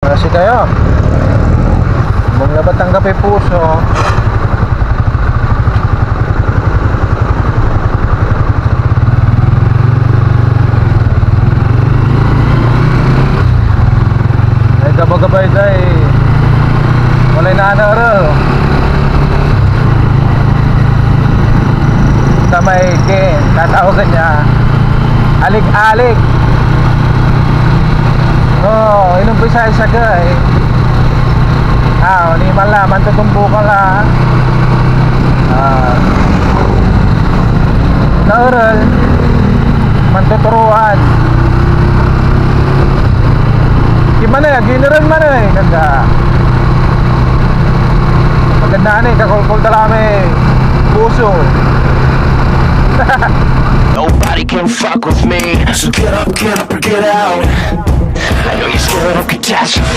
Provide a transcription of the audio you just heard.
Kasi kayo maglabat ng kape puso. Ay gabagabay day walay na anaro sa may tatawagan niya alik-alik. Oh, inumpisa siya gay. Ni malaman tutumbo ka la. Naural mantuturuan. Gimana ya, giliran mana eh, ganda. Maganda ni, kakulkul talami puso. Nobody can fuck with me, so get up or get out. I know you're scared of catastrophe.